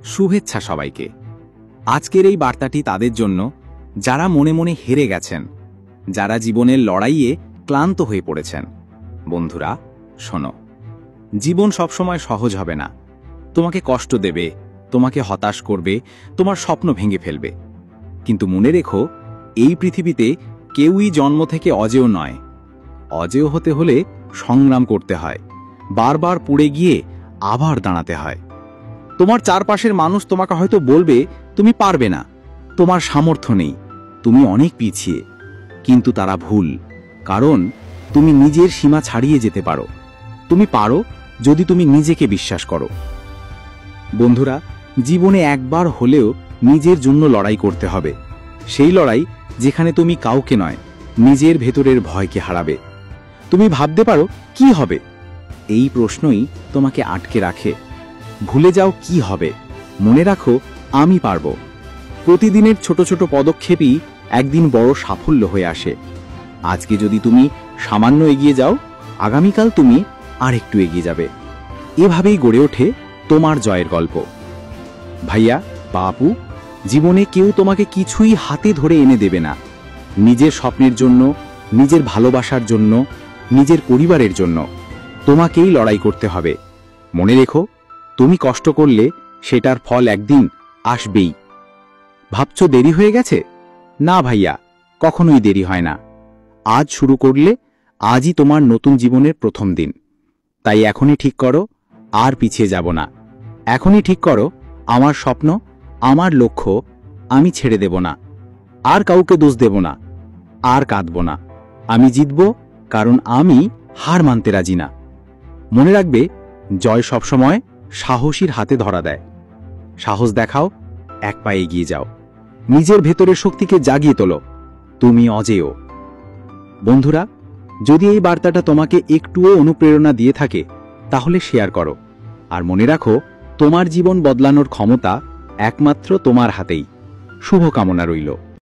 শুভেচ্ছা সবাইকে। আজকের এই বার্তাটি তাদের জন্য যারা মনে মনে হেরে গেছেন, যারা জীবনের লড়াইয়ে ক্লান্ত হয়ে পড়েছেন। বন্ধুরা, শোনো, জীবন সবসময় সহজ হবে না। তোমাকে কষ্ট দেবে, তোমাকে হতাশ করবে, তোমার স্বপ্ন ভেঙে ফেলবে। কিন্তু মনে রেখো, এই পৃথিবীতে কেউই জন্ম থেকে অজেয় নয়। অজেয় হতে হলে সংগ্রাম করতে হয়, বারবার পড়ে গিয়ে আবার দাঁড়াতে হয়। তোমার চারপাশের মানুষ তোমাকে হয়তো বলবে তুমি পারবে না, তোমার সামর্থ্য নেই, তুমি অনেক পিছিয়ে। কিন্তু তারা ভুল, কারণ তুমি নিজের সীমা ছাড়িয়ে যেতে পারো। তুমি পারো যদি তুমি নিজেকে বিশ্বাস করো। বন্ধুরা, জীবনে একবার হলেও নিজের জন্য লড়াই করতে হবে। সেই লড়াই যেখানে তুমি কাউকে নয়, নিজের ভেতরের ভয়কে হারাবে। তুমি ভাবতে পারো কি হবে, এই প্রশ্নই তোমাকে আটকে রাখে। ভুলে যাও কি হবে, মনে রাখো আমি পারব। প্রতিদিনের ছোট ছোট পদক্ষেপই একদিন বড় সাফল্য হয়ে আসে। আজকে যদি তুমি সামান্য এগিয়ে যাও, আগামীকাল তুমি আরেকটু এগিয়ে যাবে। এভাবেই গড়ে ওঠে তোমার জয়ের গল্প। ভাইয়া বা আপু, জীবনে কেউ তোমাকে কিছুই হাতে ধরে এনে দেবে না। নিজের স্বপ্নের জন্য, নিজের ভালোবাসার জন্য, নিজের পরিবারের জন্য তোমাকেই লড়াই করতে হবে। মনে রেখো, তুমি কষ্ট করলে সেটার ফল একদিন আসবেই। ভাবছো দেরি হয়ে গেছে? না ভাইয়া, কখনোই দেরি হয় না। আজ শুরু করলে আজই তোমার নতুন জীবনের প্রথম দিন। তাই এখনই ঠিক করো, আর পিছিয়ে যাব না। এখনই ঠিক করো, আমার স্বপ্ন, আমার লক্ষ্য আমি ছেড়ে দেব না। আর কাউকে দোষ দেব না, আর কাঁদব না। আমি জিতব, কারণ আমি হার মানতে রাজি না। মনে রাখবে, জয় সবসময় সাহসীর হাতে ধরা দেয়। সাহস দেখাও, এক পা এগিয়ে যাও। নিজের ভেতরের শক্তিকে জাগিয়ে তোলো, তুমি অজেয়। বন্ধুরা, যদি এই বার্তাটা তোমাকে একটুও অনুপ্রেরণা দিয়ে থাকে, তাহলে শেয়ার করো। আর মনে রাখো, তোমার জীবন বদলানোর ক্ষমতা একমাত্র তোমার হাতেই। শুভকামনা রইল।